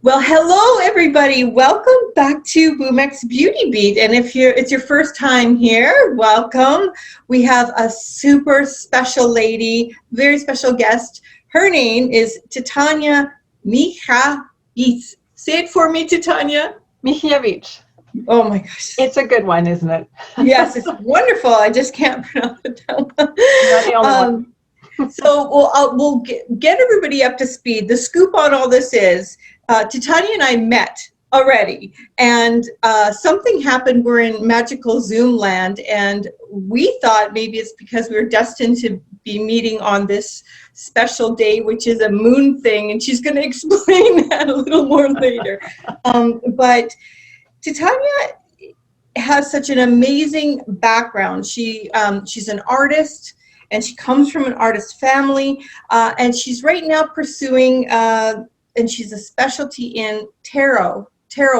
Well, hello everybody. Welcome back to BoomX Beauty Beat. And if it's your first time here, welcome. We have a super special lady, very special guest. Her name is Titania Michavic. Say it for me, Titania. Michavic. Oh my gosh. It's a good one, isn't it? Yes, it's wonderful. I just can't pronounce it. Not the only one. So we'll get everybody up to speed. The scoop on all this is Titania and I met already, and something happened. We're in magical Zoom land, and we thought maybe it's because we were destined to be meeting on this special day, which is a moon thing, and she's going to explain that a little more later. But Titania has such an amazing background. She's an artist, and she comes from an artist family, and she's right now pursuing, and she's a specialty in tarot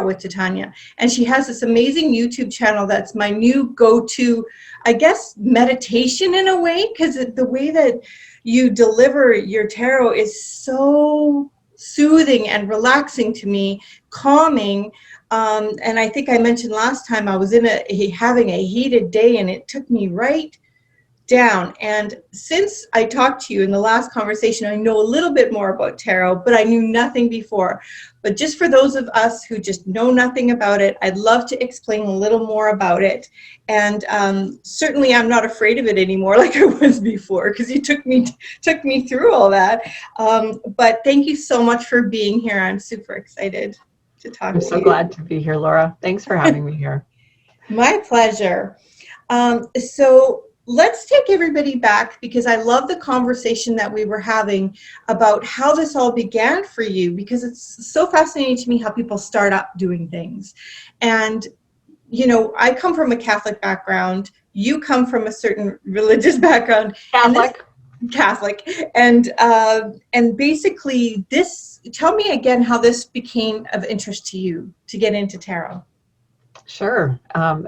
with Titania. And she has this amazing YouTube channel that's my new go-to, I guess, meditation in a way, because the way that you deliver your tarot is so soothing and relaxing to me, calming. And I think I mentioned last time I was having a heated day, and it took me right down. And since I talked to you in the last conversation, I know a little bit more about tarot, but I knew nothing before. But just for those of us who just know nothing about it, I'd love to explain a little more about it. And certainly I'm not afraid of it anymore like I was before, because you took me through all that. But thank you so much for being here. I'm super excited to talk to you. I'm so glad to be here, Laura. Thanks for having me here. My pleasure. So let's take everybody back, because I love the conversation that we were having about how this all began for you, because it's so fascinating to me how people start up doing things. And, you know, I come from a Catholic background. You come from a certain religious background. Catholic. And basically tell me again how this became of interest to you to get into tarot. Sure.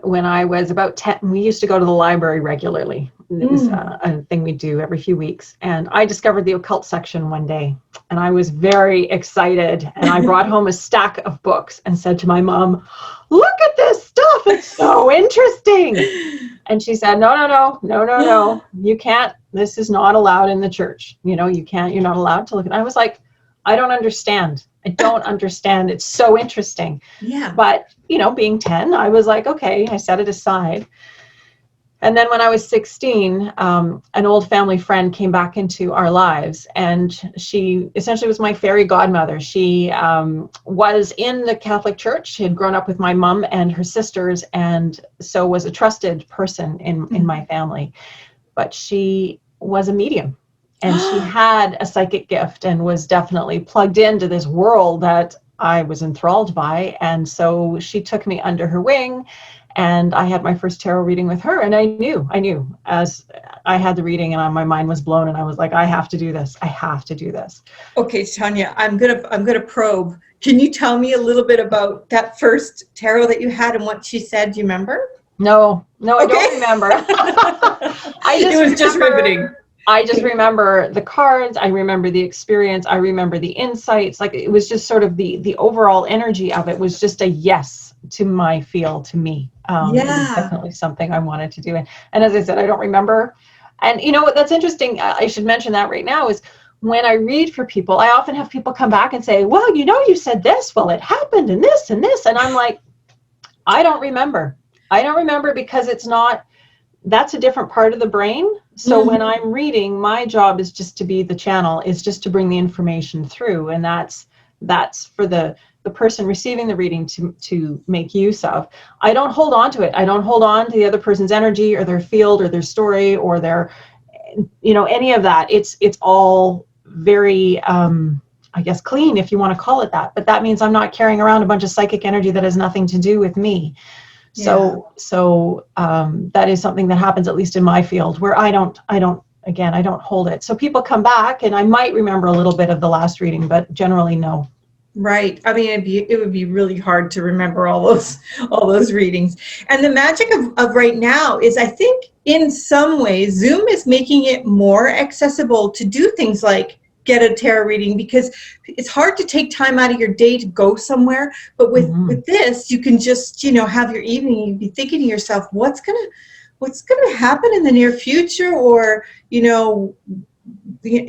When I was about 10, we used to go to the library regularly. It was a thing we do every few weeks. And I discovered the occult section one day, and I was very excited. And I brought home a stack of books and said to my mom, "Look at this stuff. It's so interesting." And she said, no, you can't. This is not allowed in the church. You know, you're not allowed to look at it. I was like, I don't understand. It's so interesting. Yeah. But, you know, being 10, I was like, okay, I set it aside. And then when I was 16, an old family friend came back into our lives, and she essentially was my fairy godmother. She was in the Catholic Church. She had grown up with my mom and her sisters, and so was a trusted person in my family. But she was a medium. And she had a psychic gift and was definitely plugged into this world that I was enthralled by. And so she took me under her wing, and I had my first tarot reading with her. And I knew as I had the reading, and my mind was blown, and I was like, I have to do this. Okay, Tanya, I'm gonna probe. Can you tell me a little bit about that first tarot that you had and what she said? Do you remember? No, okay. I don't remember. It was just riveting. I just remember the cards. I remember the experience. I remember the insights. Like, it was just sort of the overall energy of it was just a yes to my feel, to me. It was definitely something I wanted to do. And as I said, I don't remember. And you know what, that's interesting. I should mention that right now is when I read for people, I often have people come back and say, well, you know, you said this. Well, it happened and this and this. And I'm like, I don't remember because it's not, that's a different part of the brain. So when I'm reading, my job is just to be the channel, is just to bring the information through. And that's for the person receiving the reading to make use of. I don't hold on to it. I don't hold on to the other person's energy or their field or their story or their, you know, any of that. It's all very, I guess, clean, if you want to call it that. But that means I'm not carrying around a bunch of psychic energy that has nothing to do with me. So that is something that happens, at least in my field, where I don't hold it. So people come back, and I might remember a little bit of the last reading, but generally no. Right. I mean, it would be really hard to remember all those readings. And the magic of right now is, I think, in some ways, Zoom is making it more accessible to do things like get a tarot reading, because it's hard to take time out of your day to go somewhere. But with this, you can just, you know, have your evening. You'd be thinking to yourself, what's gonna happen in the near future, or, you know,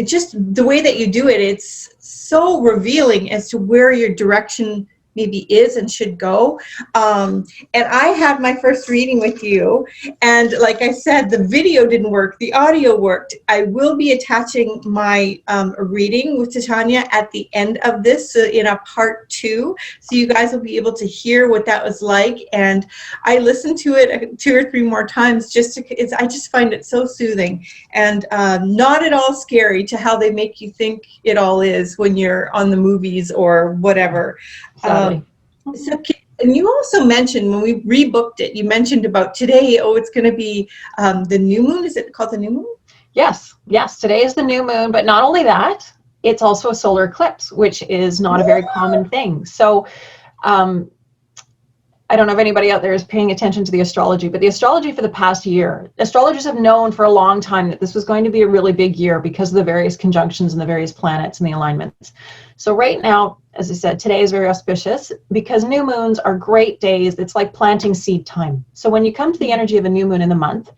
just the way that you do it, it's so revealing as to where your direction maybe is and should go. And I had my first reading with you, and like I said, the video didn't work, the audio worked. I will be attaching my reading with Titania at the end of this, in a part 2, so you guys will be able to hear what that was like. And I listened to it 2 or 3 more times just to, I just find it so soothing, and not at all scary to how they make you think it all is when you're on the movies or whatever. So, and you also mentioned when we rebooked it, you mentioned about today, it's going to be the new moon. Is it called the new moon? Yes, today is the new moon, but not only that, it's also a solar eclipse, which is not a very common thing. So I don't know if anybody out there is paying attention to the astrology, but the astrology for the past year, astrologers have known for a long time that this was going to be a really big year because of the various conjunctions and the various planets and the alignments. So right now, as I said, today is very auspicious because new moons are great days. It's like planting seed time. So when you come to the energy of a new moon in the month,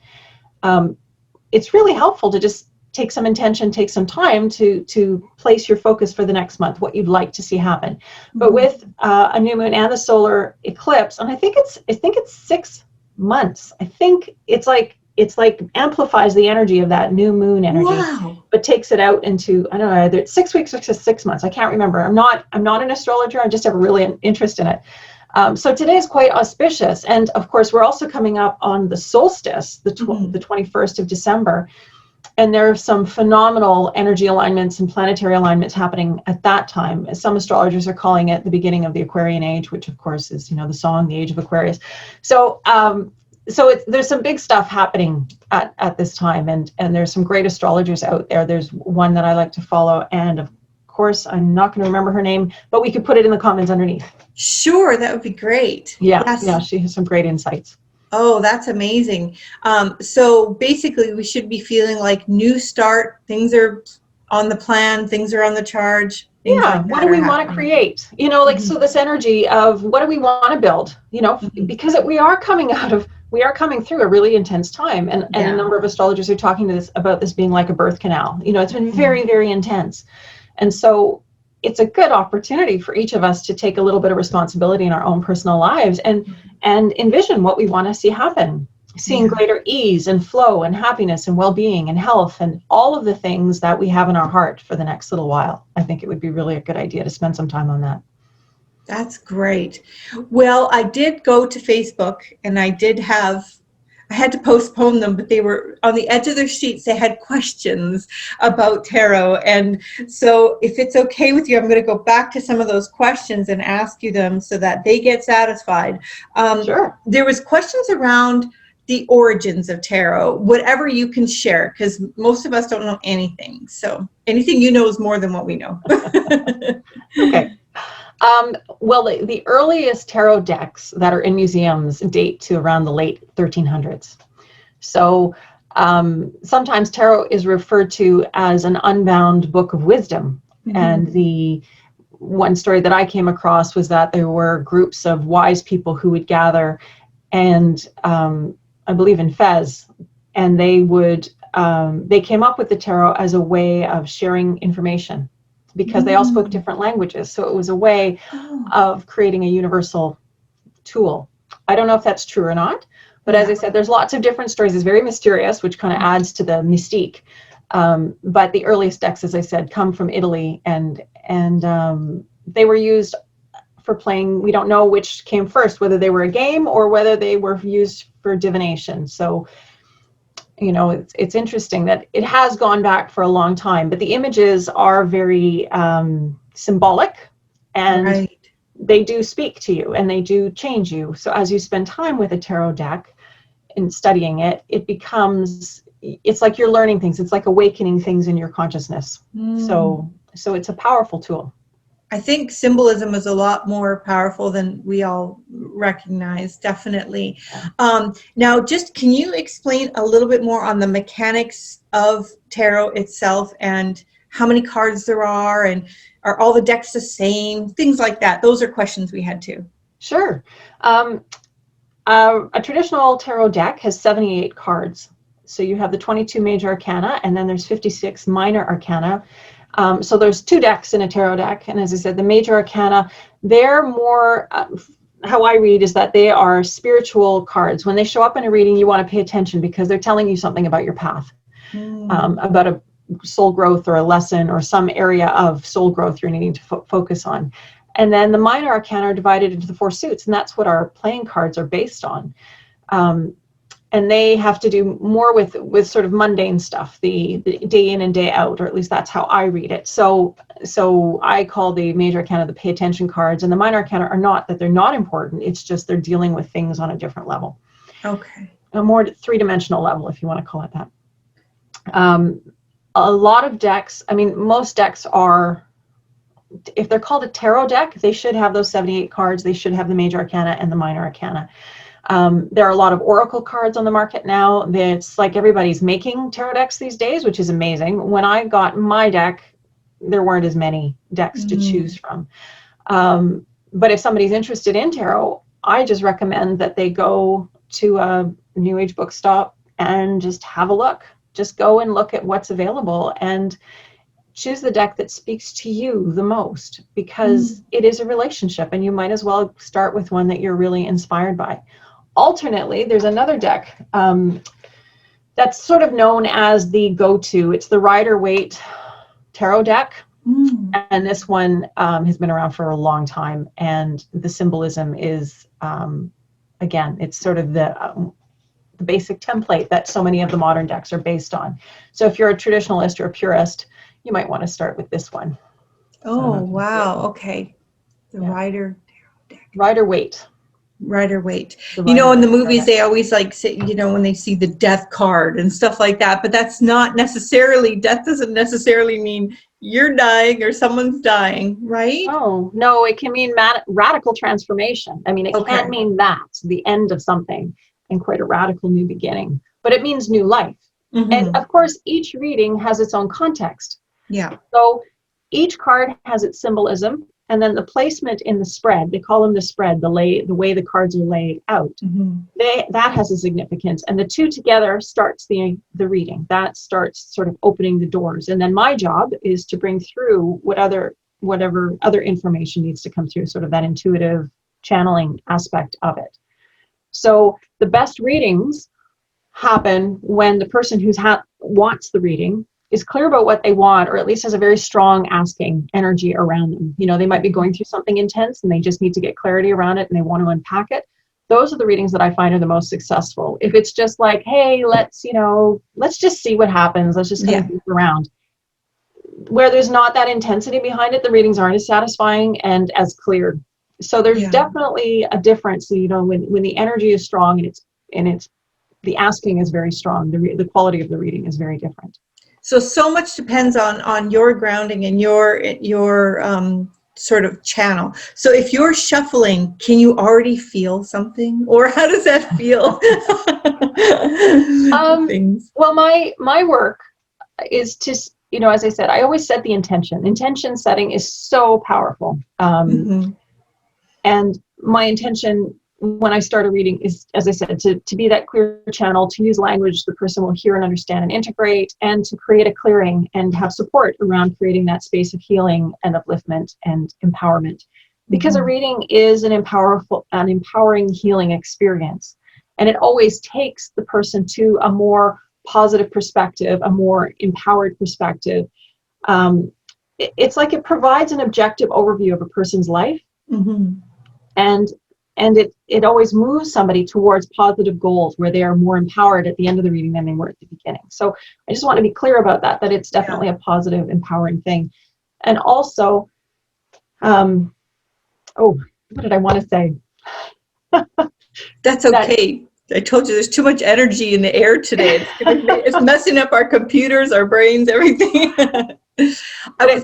it's really helpful to just take some intention, take some time to place your focus for the next month, what you'd like to see happen. Mm-hmm. But with a new moon and the solar eclipse, and I think it's 6 months. I think it's like amplifies the energy of that new moon energy, wow, but takes it out into, I don't know, either it's 6 weeks or just 6 months. I can't remember. I'm not an astrologer. I just have a really an interest in it. So today is quite auspicious, and of course we're also coming up on the solstice, the 21st of December. And there are some phenomenal energy alignments and planetary alignments happening at that time. Some astrologers are calling it the beginning of the Aquarian age, which of course is, you know, the song, the age of Aquarius. So, there's some big stuff happening at this time, and there's some great astrologers out there. There's one that I like to follow, and of course, I'm not going to remember her name, but we could put it in the comments underneath. Sure, that would be great. Yeah, yes. Yeah, she has some great insights. Oh, that's amazing. So basically we should be feeling like new start, things are on the plan, things are on the charge. Yeah, like what do we want to create? You know, like, so this energy of what do we want to build, you know, because we are coming through a really intense time. And a number of astrologers are talking about this being like a birth canal. You know, it's been very, very intense. And so it's a good opportunity for each of us to take a little bit of responsibility in our own personal lives and envision what we want to see happen, seeing greater ease and flow and happiness and well-being and health and all of the things that we have in our heart for the next little while. I think it would be really a good idea to spend some time on that. That's great. Well, I did go to Facebook, and I had to postpone them, but they were on the edge of their sheets. They had questions about tarot. And so if it's okay with you, I'm going to go back to some of those questions and ask you them so that they get satisfied. Sure. There was questions around the origins of tarot, whatever you can share, because most of us don't know anything. So anything you know is more than what we know. Okay. Well, the earliest tarot decks that are in museums date to around the late 1300s. So sometimes tarot is referred to as an unbound book of wisdom. Mm-hmm. And the one story that I came across was that there were groups of wise people who would gather, and I believe in Fez, and they came up with the tarot as a way of sharing information, because they all spoke different languages. So it was a way of creating a universal tool. I don't know if that's true or not, but as I said, there's lots of different stories. It's very mysterious, which kind of adds to the mystique. But the earliest decks, as I said, come from Italy, and they were used for playing. We don't know which came first, whether they were a game or whether they were used for divination. So, you know, it's interesting that it has gone back for a long time, but the images are very symbolic, and they do speak to you and they do change you. So as you spend time with a tarot deck and studying it, it's like you're learning things. It's like awakening things in your consciousness. So it's a powerful tool. I think symbolism is a lot more powerful than we all recognize, definitely. Now, just can you explain a little bit more on the mechanics of tarot itself and how many cards there are, and are all the decks the same? Things like that. Those are questions we had too. Sure. A traditional tarot deck has 78 cards. So you have the 22 major arcana, and then there's 56 minor arcana. So there's 2 decks in a tarot deck. And as I said, the major arcana, they're more, how I read is that they are spiritual cards. When they show up in a reading, you want to pay attention because they're telling you something about your path, about a soul growth or a lesson or some area of soul growth you're needing to focus on. And then the minor arcana are divided into the 4 suits, and that's what our playing cards are based on. And they have to do more with sort of mundane stuff, the day in and day out, or at least that's how I read it. So I call the major arcana the pay attention cards, and the minor arcana are not that they're not important. It's just they're dealing with things on a different level. Okay. A more 3-dimensional level, if you want to call it that. A lot of decks, I mean, most decks are, if they're called a tarot deck, they should have those 78 cards. They should have the major arcana and the minor arcana. There are a lot of oracle cards on the market now. It's like everybody's making tarot decks these days, which is amazing. When I got my deck, there weren't as many decks to choose from. But if somebody's interested in tarot, I just recommend that they go to a New Age bookstop and just have a look. Just go and look at what's available and choose the deck that speaks to you the most, because it is a relationship, and you might as well start with one that you're really inspired by. Alternately, there's another deck that's sort of known as the go-to. It's the Rider-Waite tarot deck. And this one has been around for a long time, and the symbolism is, again, it's sort of the basic template that so many of the modern decks are based on. So if you're a traditionalist or a purist, you might want to start with this one. Oh, wow. Okay. The Rider tarot deck. Rider-Waite. Rider-Waite. You know, in the movies, they always like say, you know, when they see the death card and stuff like that, but that's not necessarily, death doesn't necessarily mean you're dying or someone's dying, right? Oh, no, it can mean radical transformation. I mean, it can mean that, the end of something and quite a radical new beginning, but it means new life. And of course, each reading has its own context. Yeah. So each card has its symbolism, and then the placement in the spread, they call them the spread, the way the cards are laid out, that has a significance. And the two together starts the reading. That starts sort of opening the doors. And then my job is to bring through whatever other information needs to come through, sort of that intuitive channeling aspect of it. So the best readings happen when the person who wants the reading is clear about what they want, or at least has a very strong asking energy around them. You know, they might be going through something intense and they just need to get clarity around it and they want to unpack it. Those are the readings that I find are the most successful. If it's just like, hey, let's just see what happens. Let's just kind of look around. Where there's not that intensity behind it, the readings aren't as satisfying and as clear. So there's definitely a difference, you know, when the energy is strong and it's the asking is very strong, the quality of the reading is very different. So much depends on your grounding and your sort of channel. So if you're shuffling, can you already feel something, or how does that feel? Well, my work is to, you know, as I said, I always set the intention. Intention setting is so powerful. And my intention when I start a reading is, as I said, to be that clear channel, to use language the person will hear and understand and integrate, and to create a clearing and have support around creating that space of healing and upliftment and empowerment. Because a reading is an empowering healing experience. And it always takes the person to a more positive perspective, a more empowered perspective. It's like it provides an objective overview of a person's life. And it always moves somebody towards positive goals where they are more empowered at the end of the reading than they were at the beginning. So I just want to be clear about that it's definitely a positive, empowering thing. And also, what did I want to say? That's okay. I told you there's too much energy in the air today. It's messing up our computers, our brains, everything. I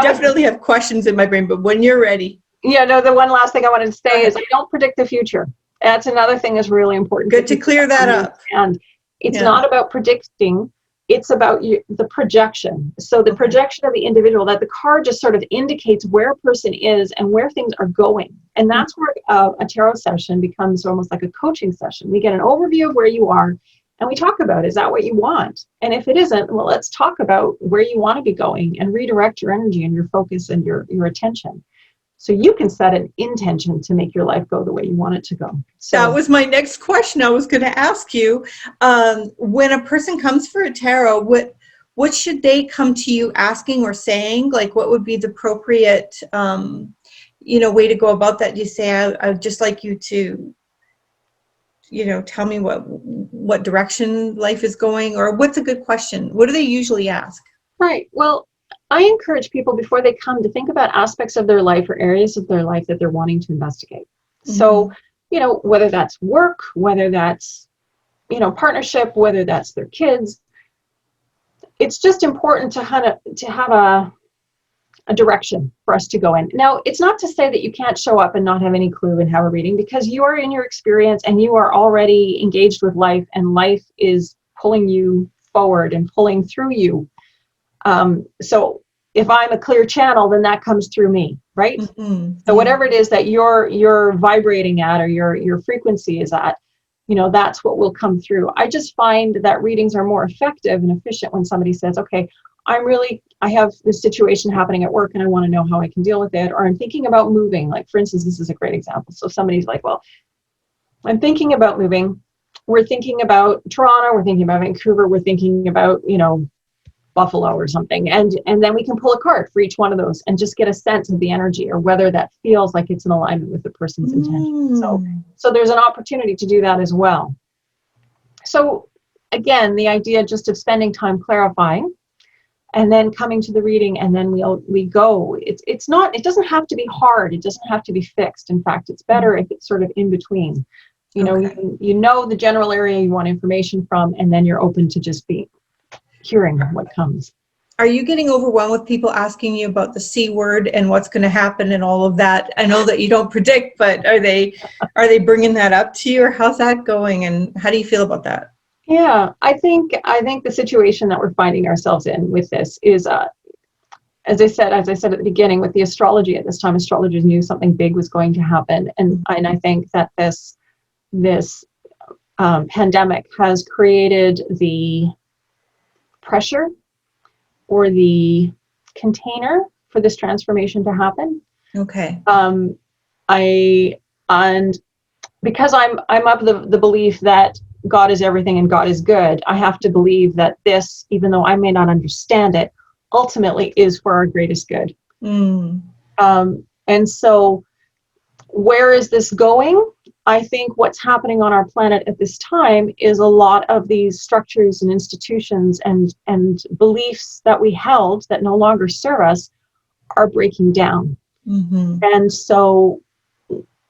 definitely have questions in my brain, but when you're ready. Yeah, no, the one last thing I wanted to say is I don't predict the future. That's another thing that's really important. Good to clear that up. And it's not about predicting it's about the projection. So the projection of the individual, that the card just sort of indicates where a person is and where things are going. And that's where a tarot session becomes almost like a coaching session. We get an overview of where you are and we talk about, is that what you want? And if it isn't, well, let's talk about where you want to be going and redirect your energy and your focus and your attention. So you can set an intention to make your life go the way you want it to go. So that was my next question. I was going to ask you, when a person comes for a tarot, what should they come to you asking or saying? Like, what would be the appropriate, way to go about that? You say, I'd just like you to, tell me what direction life is going, or what's a good question? What do they usually ask? Right. Well, I encourage people before they come to think about aspects of their life or areas of their life that they're wanting to investigate. Mm-hmm. So, whether that's work, whether that's, partnership, whether that's their kids, it's just important to have a direction for us to go in. Now, it's not to say that you can't show up and not have any clue and have a reading, because you are in your experience and you are already engaged with life, and life is pulling you forward and pulling through you. So if I'm a clear channel, then that comes through me, right? Mm-hmm. So whatever it is that you're vibrating at, or your frequency is at, that's what will come through. I just find that readings are more effective and efficient when somebody says, okay, I have this situation happening at work and I want to know how I can deal with it, or I'm thinking about moving. Like, for instance, this is a great example. So somebody's like, well, I'm thinking about moving. We're thinking about Toronto, we're thinking about Vancouver, we're thinking about, Buffalo or something, and then we can pull a card for each one of those and just get a sense of the energy, or whether that feels like it's in alignment with the person's intention. So there's an opportunity to do that as well. So again, the idea just of spending time clarifying and then coming to the reading, and then we go. It doesn't have to be hard, it doesn't have to be fixed. In fact, it's better if it's sort of in between. You know the general area you want information from, and then you're open to just be hearing what comes. Are you getting overwhelmed with people asking you about the C word and what's going to happen and all of that? I know that you don't predict, but are they bringing that up to you, or how's that going, and how do you feel about that? Yeah, I think the situation that we're finding ourselves in with this is, as I said at the beginning, with the astrology at this time, astrologers knew something big was going to happen, and I think that this pandemic has created the pressure or the container for this transformation to happen. Okay. And because I'm of the belief that God is everything and God is good, I have to believe that this, even though I may not understand it, ultimately is for our greatest good. And so where is this going? I think what's happening on our planet at this time is a lot of these structures and institutions and beliefs that we held that no longer serve us are breaking down. Mm-hmm. And so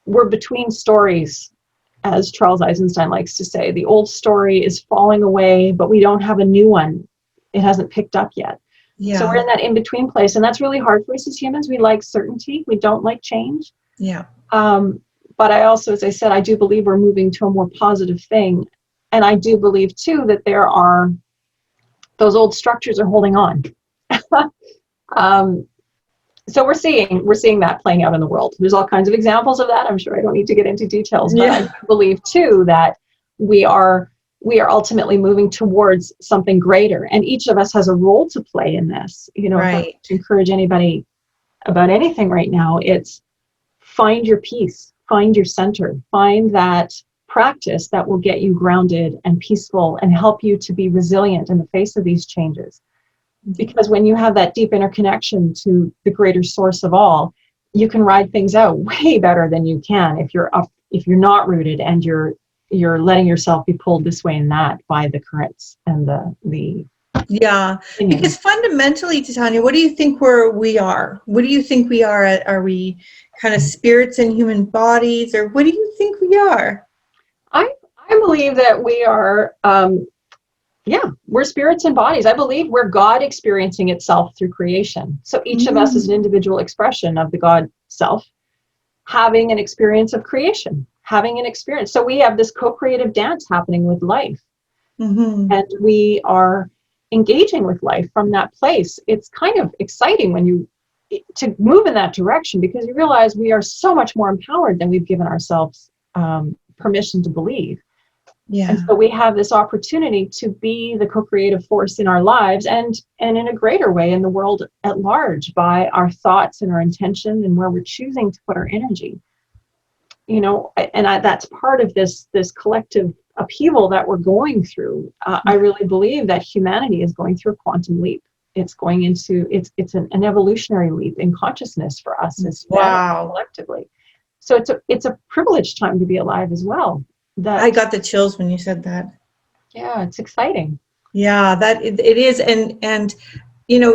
we're between stories, as Charles Eisenstein likes to say. The old story is falling away, but we don't have a new one. It hasn't picked up yet. Yeah. So we're in that in-between place, and that's really hard for us as humans. We like certainty. We don't like change. Yeah. But I also, as I said, I do believe we're moving to a more positive thing. And I do believe, too, that those old structures are holding on. So we're seeing that playing out in the world. There's all kinds of examples of that. I'm sure I don't need to get into details, but I believe, too, that we are ultimately moving towards something greater. And each of us has a role to play in this. Right. To encourage anybody about anything right now, it's find your peace. Find your center, find that practice that will get you grounded and peaceful and help you to be resilient in the face of these changes. Because when you have that deep interconnection to the greater source of all, you can ride things out way better than you can if you're not rooted and you're letting yourself be pulled this way and that by the currents and the Yeah, because fundamentally, Titania, what do you think we are? What do you think we are? Are we kind of spirits in human bodies, or what do you think we are? I believe that we are, we're spirits and bodies. I believe we're God experiencing itself through creation. So each of us is an individual expression of the God self, having an experience of creation, having an experience. So we have this co-creative dance happening with life. Mm-hmm. And we are engaging with life from that place. It's kind of exciting when you to move in that direction, because you realize we are so much more empowered than we've given ourselves permission to believe. Yeah. And so we have this opportunity to be the co-creative force in our lives, and in a greater way in the world at large, by our thoughts and our intention and where we're choosing to put our energy. That's part of this collective upheaval that we're going through. I really believe that humanity is going through a quantum leap. It's going into it's an evolutionary leap in consciousness for us as humanity collectively. So it's a privileged time to be alive as well. I got the chills when you said that. Yeah, it's exciting. Yeah, that it is, and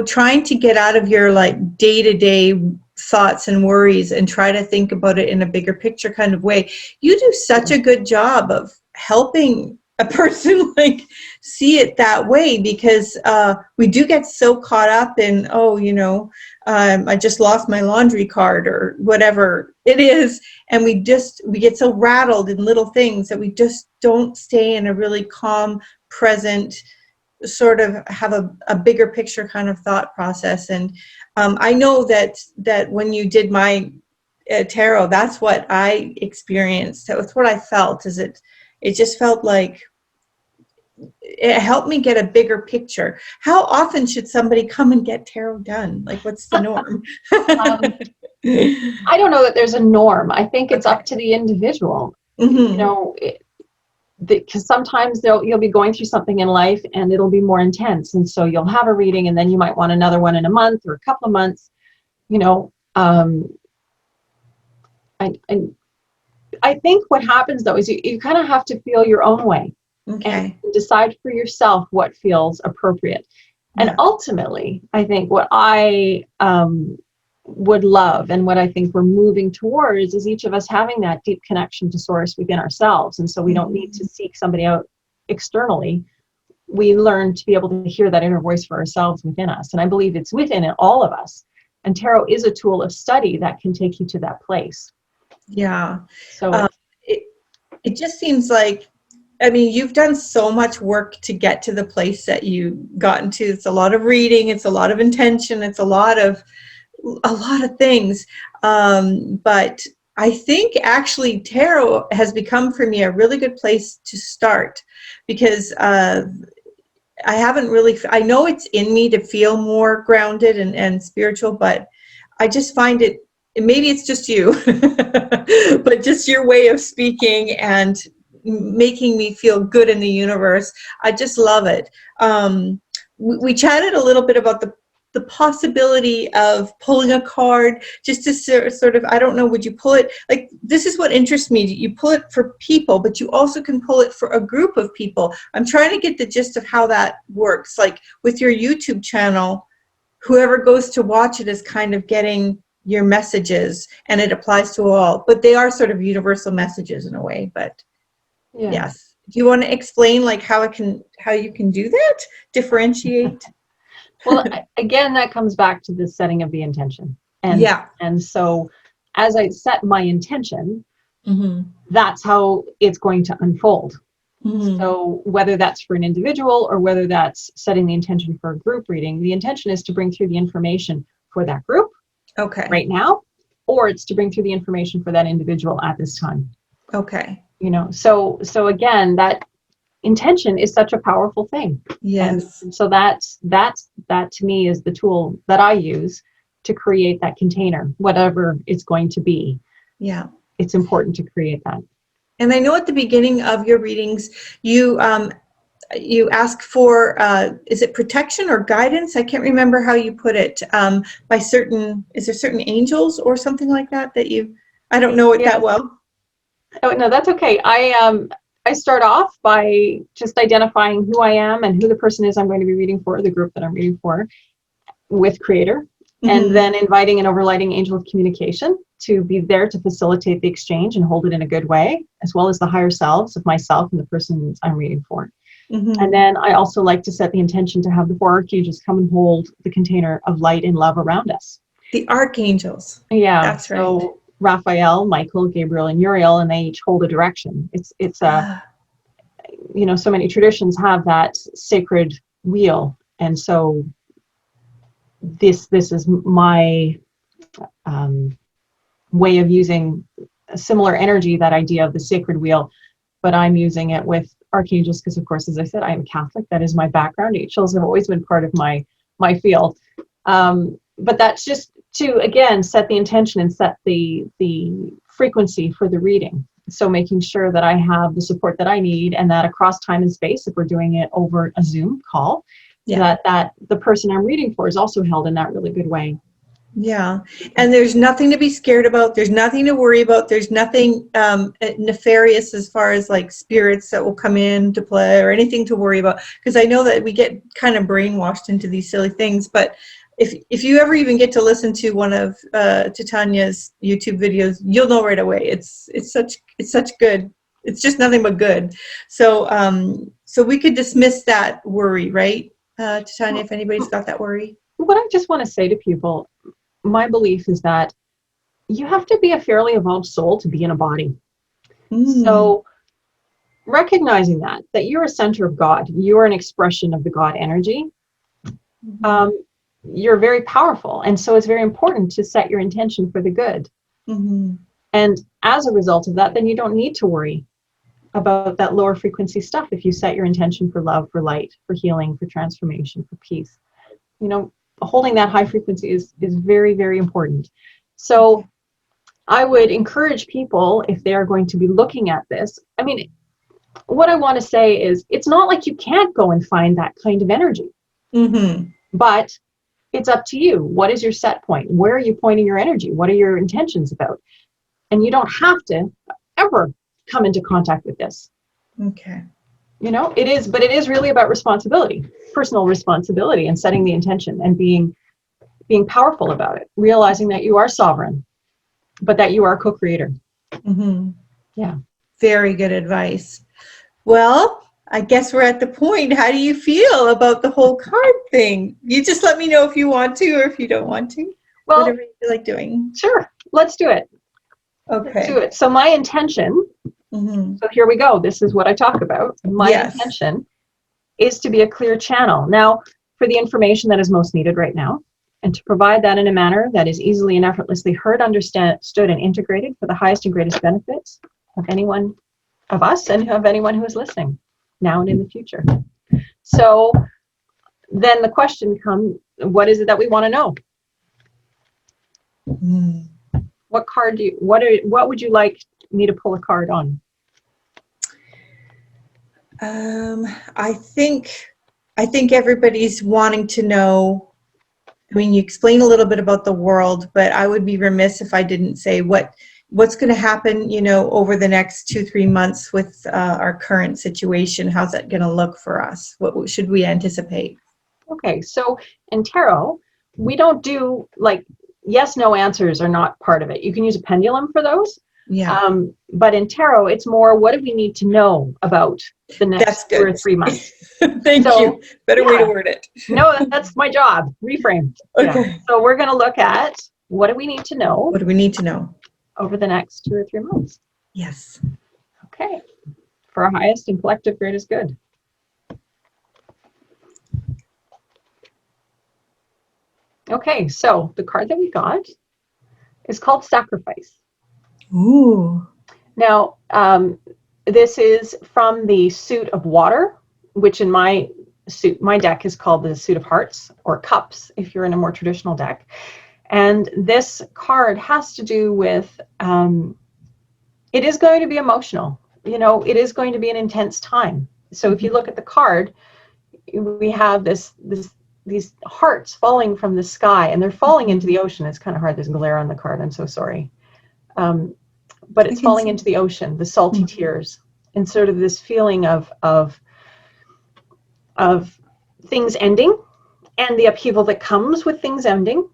trying to get out of your like day-to-day thoughts and worries and try to think about it in a bigger picture kind of way. You do such a good job of helping a person like see it that way, because we do get so caught up in, I just lost my laundry card or whatever it is, and we get so rattled in little things that we just don't stay in a really calm, present, sort of have a bigger picture kind of thought process. And I know that when you did my tarot, that's what I experienced. That's what I felt. It just felt like it helped me get a bigger picture. How often should somebody come and get tarot done? Like, what's the norm? I don't know that there's a norm. I think it's up to the individual. Mm-hmm. Because sometimes you'll be going through something in life and it'll be more intense, and so you'll have a reading, and then you might want another one in a month or a couple of months. I think what happens though is you kind of have to feel your own way. Okay. And decide for yourself what feels appropriate. And ultimately, I think what I would love, and what I think we're moving towards, is each of us having that deep connection to source within ourselves. And so we don't need to seek somebody out externally. We learn to be able to hear that inner voice for ourselves within us. And I believe it's within all of us. And tarot is a tool of study that can take you to that place. Yeah. So it just seems like, you've done so much work to get to the place that you got into. It's a lot of reading. It's a lot of intention. It's a lot of things. But I think actually tarot has become for me a really good place to start, because I know it's in me to feel more grounded and spiritual, but I just find it, maybe it's just you, but just your way of speaking and making me feel good in the universe. I just love it. We chatted a little bit about the possibility of pulling a card, just to sort of, I don't know, would you pull it, like, this is what interests me. You pull it for people, but you also can pull it for a group of people. I'm trying to get the gist of how that works. Like with your YouTube channel, whoever goes to watch it is kind of getting your messages, and it applies to all, but they are sort of universal messages in a way. But yes. Do you want to explain like how you can do that? Differentiate? Well, again, that comes back to the setting of the intention. And so as I set my intention, that's how it's going to unfold. So whether that's for an individual or whether that's setting the intention for a group reading, the intention is to bring through the information for that group right now, or it's to bring through the information for that individual at this time. Okay. So again, that intention is such a powerful thing. Yes. And so that to me is the tool that I use to create that container, whatever it's going to be. Yeah. It's important to create that. And I know at the beginning of your readings, you ask for, is it protection or guidance? I can't remember how you put it, by certain angels or something like that I don't know it that well. Oh, no, that's okay. I start off by just identifying who I am and who the person is I'm going to be reading for, the group that I'm reading for, with Creator, and then inviting an overlighting angel of communication to be there to facilitate the exchange and hold it in a good way, as well as the higher selves of myself and the person I'm reading for. And then I also like to set the intention to have the 4 archangels come and hold the container of light and love around us. The archangels. Yeah. That's right. So Raphael, Michael, Gabriel, and Uriel, and they each hold a direction. It's so many traditions have that sacred wheel And so this is my way of using a similar energy, that idea of the sacred wheel, but I'm using it with archangels because, of course, as I said, I am Catholic. That is my background. Angels have always been part of my field. But that's just to, again, set the intention and set the frequency for the reading. So making sure that I have the support that I need, and that across time and space, if we're doing it over a Zoom call, that the person I'm reading for is also held in that really good way. Yeah. And there's nothing to be scared about. There's nothing to worry about. There's nothing nefarious as far as like spirits that will come in to play or anything to worry about. Because I know that we get kind of brainwashed into these silly things. But if you ever even get to listen to one of Titania's YouTube videos, you'll know right away. It's such good. It's just nothing but good. So so we could dismiss that worry, right, Titania, if anybody's got that worry? What I just want to say to people, my belief is that you have to be a fairly evolved soul to be in a body. So recognizing that you're a center of God, you're an expression of the God energy, you're very powerful. And so it's very important to set your intention for the good. And as a result of that, then you don't need to worry about that lower frequency stuff if you set your intention for love, for light, for healing, for transformation, for peace. You know, holding that high frequency is very, very important. So I would encourage people, if they are going to be looking at this, I mean, what I want to say is, it's not like you can't go and find that kind of energy, but it's up to you. What is your set point? Where are you pointing your energy? What are your intentions about? And you don't have to ever come into contact with this. Okay. You know, it is really about responsibility, personal responsibility, and setting the intention and being powerful about it, realizing that you are sovereign, but that you are a co-creator. Yeah. Very good advice. Well, I guess we're at the point. How do you feel about the whole card thing? You just let me know if you want to or if you don't want to. Well, whatever you feel like doing. Sure. Let's do it. Okay. Let's do it. So my intention, so here we go. This is what I talk about. My intention is to be a clear channel. Now, for the information that is most needed right now, and to provide that in a manner that is easily and effortlessly heard, understood, and integrated for the highest and greatest benefits of anyone, of us, and of anyone who is listening now and in the future. So then the question comes, what is it that we want to know? What card do you, what would you like me to pull a card on? I think everybody's wanting to know. I mean, you explain a little bit about the world, but I would be remiss if I didn't say what's going to happen, you know, over the next 2-3 months with our current situation. How's that going to look for us? What should we anticipate? Okay, so in tarot, we don't do like yes, no answers are not part of it. You can use a pendulum for those. Yeah. But in tarot, it's more, what do we need to know about the next 2 or 3 months? Thank you. Better way to word it. No, that's my job. Reframe. Okay. Yeah. So we're going to look at, what do we need to know? What do we need to know over the next 2 or 3 months? Yes. Okay. For our highest and collective greatest good. Okay, so the card that we got is called Sacrifice. Ooh. Now, this is from the Suit of Water, which in my deck is called the Suit of Hearts, or Cups, if you're in a more traditional deck. And this card has to do with, it is going to be emotional. You know, it is going to be an intense time. So if you look at the card, we have these hearts falling from the sky, and they're falling into the ocean. It's kind of hard. There's glare on the card. I'm so sorry. But it's falling into the ocean, the salty tears, and sort of this feeling of things ending, and the upheaval that comes with things ending,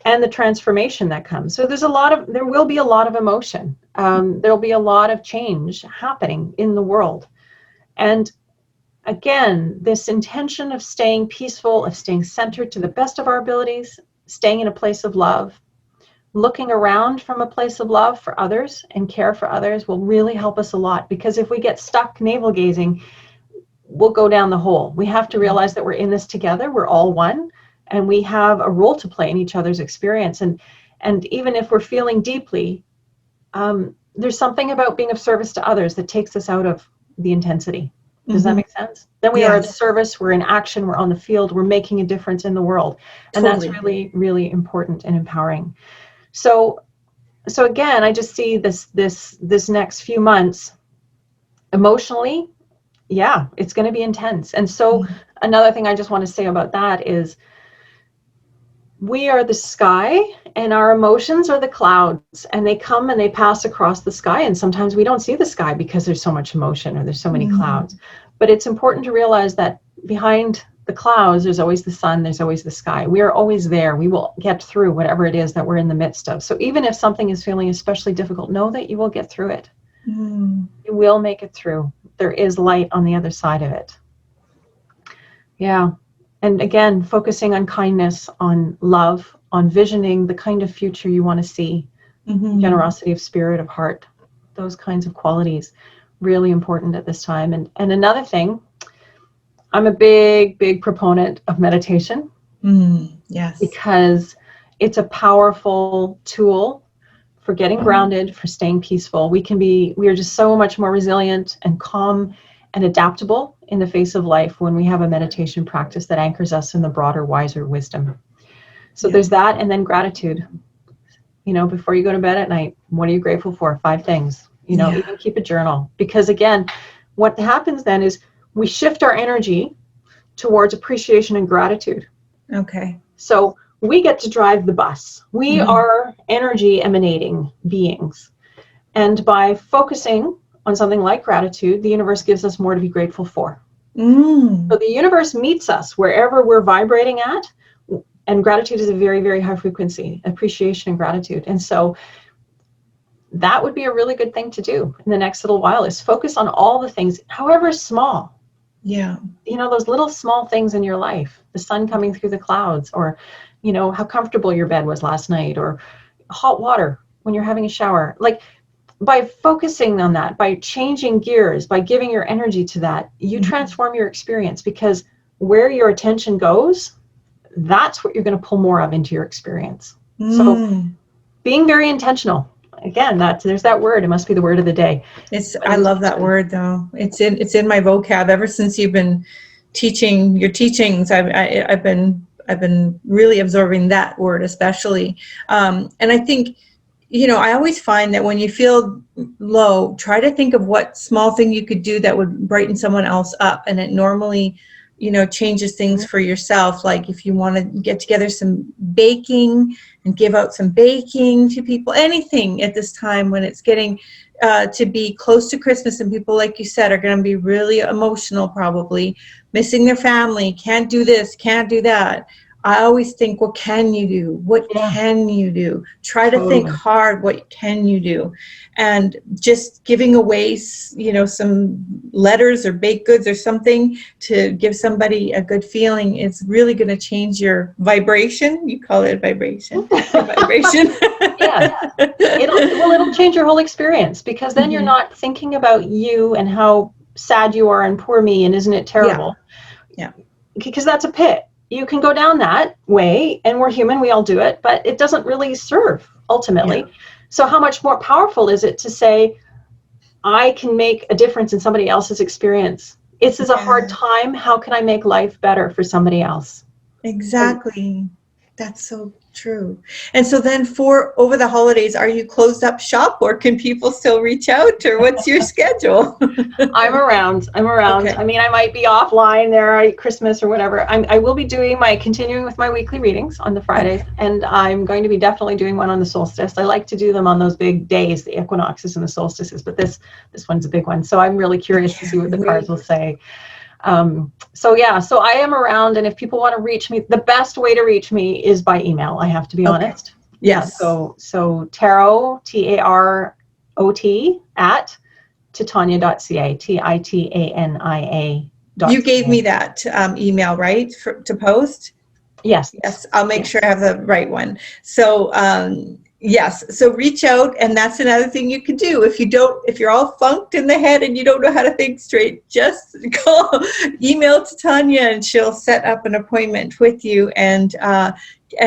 and the transformation that comes. So there will be a lot of emotion. There'll be a lot of change happening in the world. And again, this intention of staying peaceful, of staying centered to the best of our abilities, staying in a place of love, looking around from a place of love for others and care for others will really help us a lot. Because if we get stuck navel gazing, we'll go down the hole. We have to realize that we're in this together. We're all one, and we have a role to play in each other's experience. And even if we're feeling deeply, there's something about being of service to others that takes us out of the intensity. Does that make sense? Then we are of service, we're in action, we're on the field, we're making a difference in the world. And that's really, really important and empowering. So again, I just see this next few months emotionally, it's going to be intense. And so another thing I just want to say about that is we are the sky and our emotions are the clouds, and they come and they pass across the sky. And sometimes we don't see the sky because there's so much emotion or there's so many clouds. But it's important to realize that behind the clouds, there's always the sun, there's always the sky. We are always there. We will get through whatever it is that we're in the midst of. So even if something is feeling especially difficult, know that you will get through it. You will make it through. There is light on the other side of it. Yeah. And again, focusing on kindness, on love, on visioning the kind of future you want to see, generosity of spirit, of heart, those kinds of qualities, really important at this time. And another thing, I'm a big proponent of meditation. Yes. Because it's a powerful tool for getting grounded, for staying peaceful. We are just so much more resilient and calm and adaptable in the face of life when we have a meditation practice that anchors us in the broader, wiser wisdom. So there's that, and then gratitude. Before you go to bed at night, what are you grateful for? 5 things. Even keep a journal. Because again, what happens then is we shift our energy towards appreciation and gratitude. Okay. So we get to drive the bus. We are energy emanating beings. And by focusing on something like gratitude, the universe gives us more to be grateful for. So the universe meets us wherever we're vibrating at. And gratitude is a very, very high frequency, appreciation and gratitude. And so that would be a really good thing to do in the next little while, is focus on all the things, however small. Yeah. Those little small things in your life, the sun coming through the clouds, or, how comfortable your bed was last night, or hot water when you're having a shower. Like, by focusing on that, by changing gears, by giving your energy to that, you transform your experience, because where your attention goes, that's what you're going to pull more of into your experience. So being very intentional. Again, there's that word. It must be the word of the day. I love that word, though. It's in my vocab ever since you've been teaching your teachings. I've been really absorbing that word, especially. And I think, I always find that when you feel low, try to think of what small thing you could do that would brighten someone else up, and it normally, changes things for yourself. Like if you want to get together some baking and give out some baking to people, anything at this time when it's getting to be close to Christmas, and people, like you said, are going to be really emotional, probably missing their family, can't do this, can't do that. I always think, what can you do? What can you do? Try to think hard, what can you do? And just giving away, some letters or baked goods or something to give somebody a good feeling is really going to change your vibration. You call it vibration. Vibration. It'll change your whole experience, because then you're not thinking about you and how sad you are and poor me and isn't it terrible? Yeah. Because that's a pit. You can go down that way, and we're human, we all do it, but it doesn't really serve ultimately. So how much more powerful is it to say, I can make a difference in somebody else's experience? This is a hard time. How can I make life better for somebody else? Exactly. That's so true. And so then over the holidays, are you closed up shop, or can people still reach out, or what's your schedule? I'm around. Okay. I mean, I might be offline there at Christmas or whatever. I will be continuing with my weekly readings on the Fridays, and I'm going to be definitely doing one on the solstice. I like to do them on those big days, the equinoxes and the solstices, but this one's a big one. So I'm really curious to see what the cards will say. So I am around, and if people want to reach me, the best way to reach me is by email. I have to be honest. Yes. So tarot, TAROT at Titania.ca, TITANIA. You gave me that email, right, to post? Yes. Yes. I'll make sure I have the right one. So Yes, so reach out, and that's another thing you can do. If you're all funked in the head and you don't know how to think straight, just email Titania, and she'll set up an appointment with you and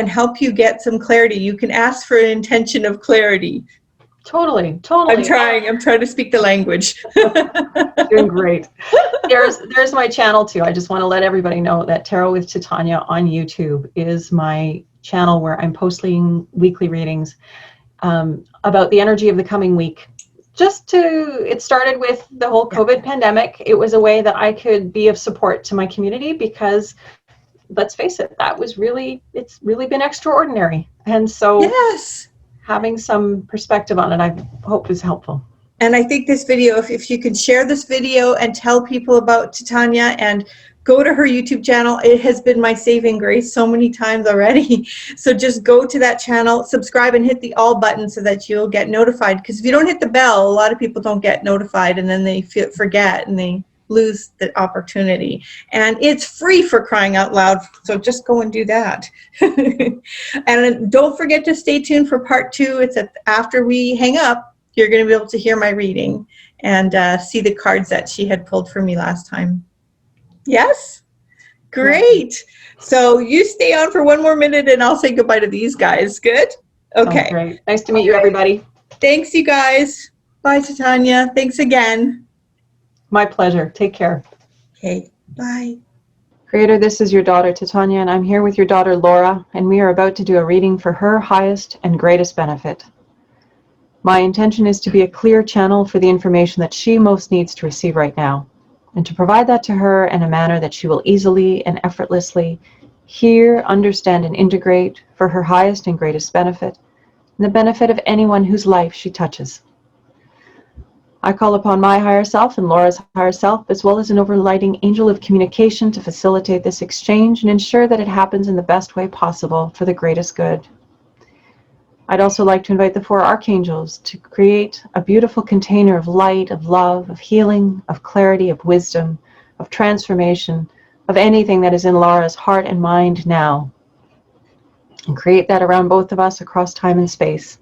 help you get some clarity. You can ask for an intention of clarity. Totally. I'm trying to speak the language. Doing great. There's my channel too. I just want to let everybody know that Tarot with Titania on YouTube is my channel where I'm posting weekly readings about the energy of the coming week. It started with the whole COVID pandemic. It was a way that I could be of support to my community because, let's face it, it's really been extraordinary. And so yes, having some perspective on it, I hope is helpful. And I think this video, if you can share this video and tell people about Titania and go to her YouTube channel, it has been my saving grace so many times already. So just go to that channel, subscribe, and hit the all button so that you'll get notified. Because if you don't hit the bell, a lot of people don't get notified, and then they forget and they lose the opportunity. And it's free, for crying out loud. So just go and do that. And don't forget to stay tuned for part 2. It's after we hang up. You're going to be able to hear my reading and see the cards that she had pulled for me last time. Yes? Great. So you stay on for one more minute and I'll say goodbye to these guys. Good? Okay. Great. Nice to meet you, everybody. Thanks, you guys. Bye, Titania. Thanks again. My pleasure. Take care. Okay. Bye. Creator, this is your daughter, Titania, and I'm here with your daughter, Laura, and we are about to do a reading for her highest and greatest benefit. My intention is to be a clear channel for the information that she most needs to receive right now, and to provide that to her in a manner that she will easily and effortlessly hear, understand, and integrate for her highest and greatest benefit, and the benefit of anyone whose life she touches. I call upon my higher self and Laura's higher self, as well as an overlighting angel of communication, to facilitate this exchange and ensure that it happens in the best way possible for the greatest good. I'd also like to invite the 4 archangels to create a beautiful container of light, of love, of healing, of clarity, of wisdom, of transformation, of anything that is in Laura's heart and mind now, and create that around both of us across time and space.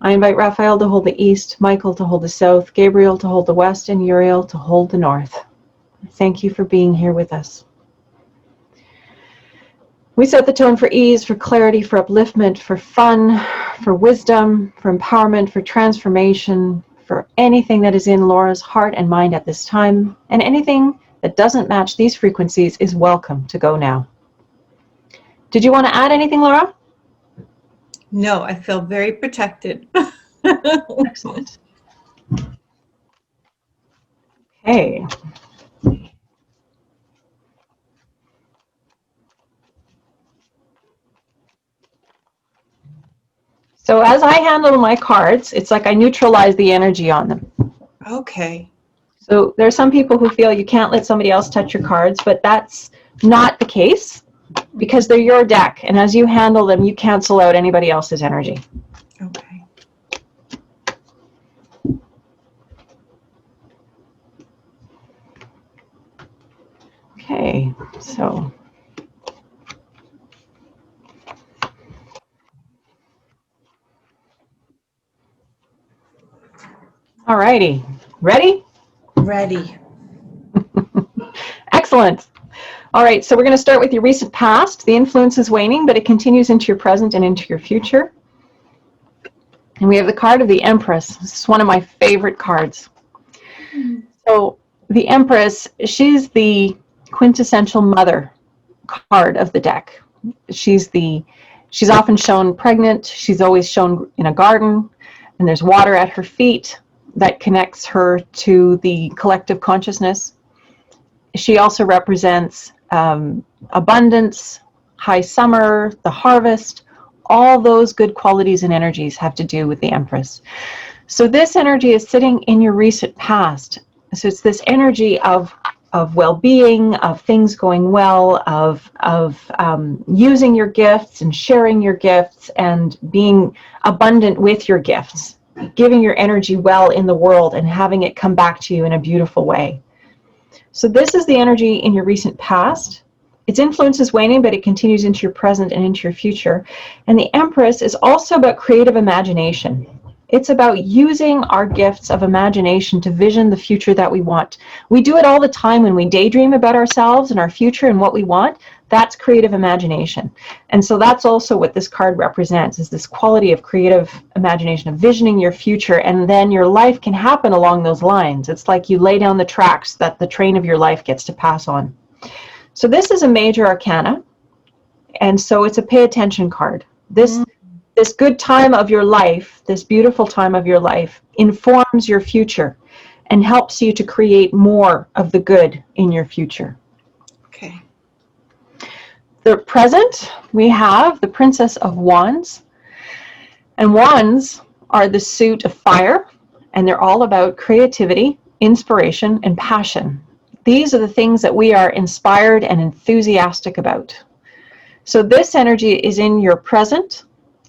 I invite Raphael to hold the east, Michael to hold the south, Gabriel to hold the west, and Uriel to hold the north. Thank you for being here with us. We set the tone for ease, for clarity, for upliftment, for fun, for wisdom, for empowerment, for transformation, for anything that is in Laura's heart and mind at this time, and anything that doesn't match these frequencies is welcome to go now. Did you want to add anything, Laura? No, I feel very protected. Excellent. Okay. So as I handle my cards, it's like I neutralize the energy on them. Okay. So there are some people who feel you can't let somebody else touch your cards, but that's not the case because they're your deck. And as you handle them, you cancel out anybody else's energy. Okay. Okay, so. All righty, ready? Ready. Excellent. All right, so we're going to start with your recent past. The influence is waning, but it continues into your present and into your future. And we have the card of the Empress. This is one of my favorite cards. So the Empress, she's the quintessential mother card of the deck. She's often shown pregnant. She's always shown in a garden, and there's water at her feet that connects her to the collective consciousness. She also represents abundance, high summer, the harvest. All those good qualities and energies have to do with the Empress. So this energy is sitting in your recent past. So it's this energy of well-being, of things going well, of using your gifts and sharing your gifts and being abundant with your gifts, giving your energy well in the world and having it come back to you in a beautiful way. So this is the energy in your recent past. Its influence is waning, but it continues into your present and into your future. And the Empress is also about creative imagination. It's about using our gifts of imagination to vision the future that we want. We do it all the time when we daydream about ourselves and our future and what we want. That's creative imagination. And so that's also what this card represents, is this quality of creative imagination, of visioning your future, and then your life can happen along those lines. It's like you lay down the tracks that the train of your life gets to pass on. So this is a major arcana, and so it's a pay attention card. This good time of your life, this beautiful time of your life, informs your future and helps you to create more of the good in your future. Okay. The present, we have the Princess of Wands, and wands are the suit of fire, and they're all about creativity, inspiration, and passion. These are the things that we are inspired and enthusiastic about. So this energy is in your present,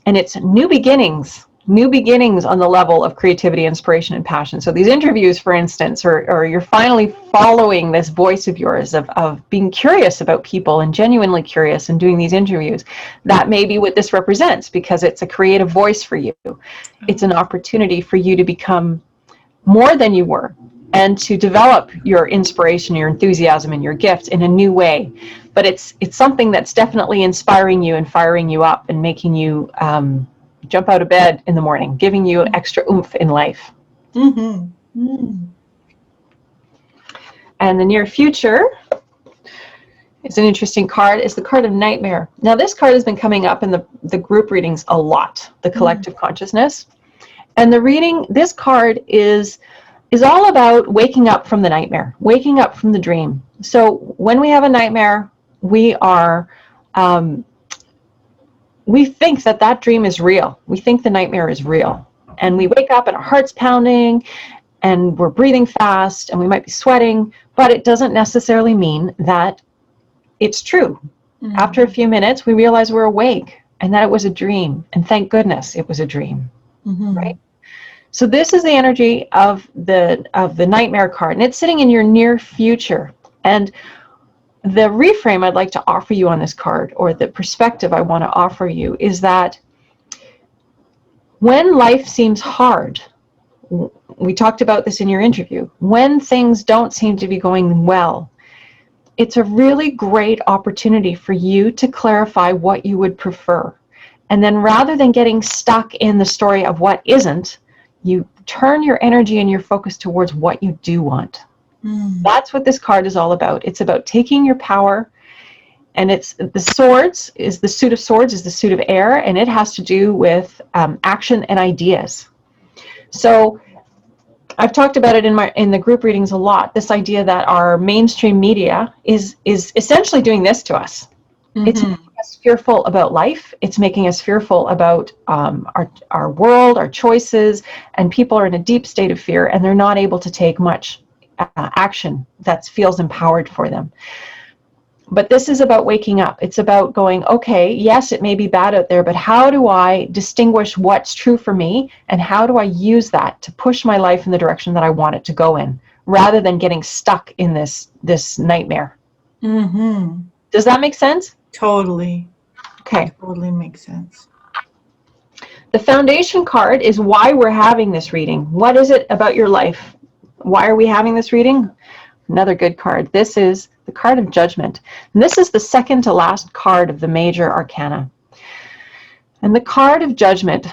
and it's new beginnings on the level of creativity, inspiration, and passion. So these interviews, for instance, or you're finally following this voice of yours of being curious about people and genuinely curious and doing these interviews. That may be what this represents, because it's a creative voice for you. It's an opportunity for you to become more than you were, and to develop your inspiration, your enthusiasm, and your gifts in a new way. But it's something that's definitely inspiring you and firing you up and making you jump out of bed in the morning, giving you extra oomph in life. And the near future is an interesting card. It's the card of nightmare. Now this card has been coming up in the group readings a lot, the collective consciousness. And the reading, this card is all about waking up from the nightmare, waking up from the dream. So when we have a nightmare, we think that dream is real. We think the nightmare is real. And we wake up and our heart's pounding and we're breathing fast and we might be sweating, but it doesn't necessarily mean that it's true. After a few minutes, we realize we're awake and that it was a dream. And thank goodness it was a dream, right? So this is the energy of the nightmare card, and it's sitting in your near future. And the reframe I'd like to offer you on this card, or the perspective I want to offer you, is that when life seems hard, we talked about this in your interview, when things don't seem to be going well, it's a really great opportunity for you to clarify what you would prefer. And then rather than getting stuck in the story of what isn't, you turn your energy and your focus towards what you do want. That's what this card is all about. It's about taking your power, and it's the swords, is the suit of swords, is the suit of air, and it has to do with action and ideas. So I've talked about it in the group readings a lot, this idea that our mainstream media is essentially doing this to us. It's making us fearful about life. It's making us fearful about our world, our choices, and people are in a deep state of fear, and they're not able to take much action that feels empowered for them. But this is about waking up. It's about going, okay, yes, it may be bad out there, but how do I distinguish what's true for me, and how do I use that to push my life in the direction that I want it to go in, rather than getting stuck in this nightmare? Does that make sense? Totally. Okay. Totally makes sense. The foundation card is why we're having this reading. What is it about your life? Why are we having this reading? Another good card. This is the card of judgment. And this is the second to last card of the major arcana. And the card of judgment,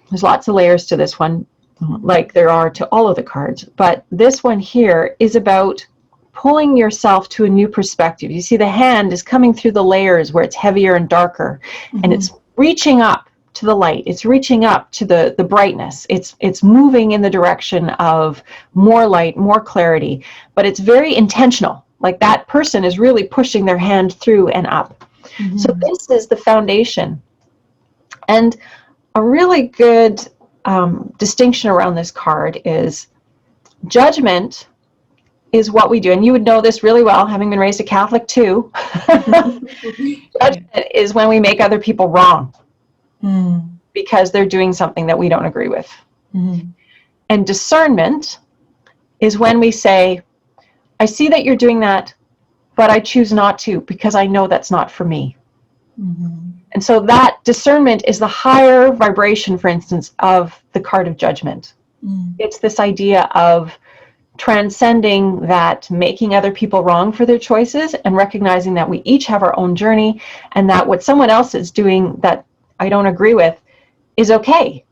there's lots of layers to this one, like there are to all of the cards. But this one here is about pulling yourself to a new perspective. You see the hand is coming through the layers where it's heavier and darker, and it's reaching up to the light. It's reaching up to the brightness. It's moving in the direction of more light, more clarity, but it's very intentional. Like that person is really pushing their hand through and up. So this is the foundation. And a really good distinction around this card is judgment is what we do. And you would know this really well, having been raised a Catholic too. Judgment is when we make other people wrong because they're doing something that we don't agree with. And discernment is when we say, I see that you're doing that, but I choose not to because I know that's not for me. Mm-hmm. And so that discernment is the higher vibration, for instance, of the card of judgment. Mm. It's this idea of transcending that, making other people wrong for their choices, and recognizing that we each have our own journey, and that what someone else is doing that I don't agree with is okay.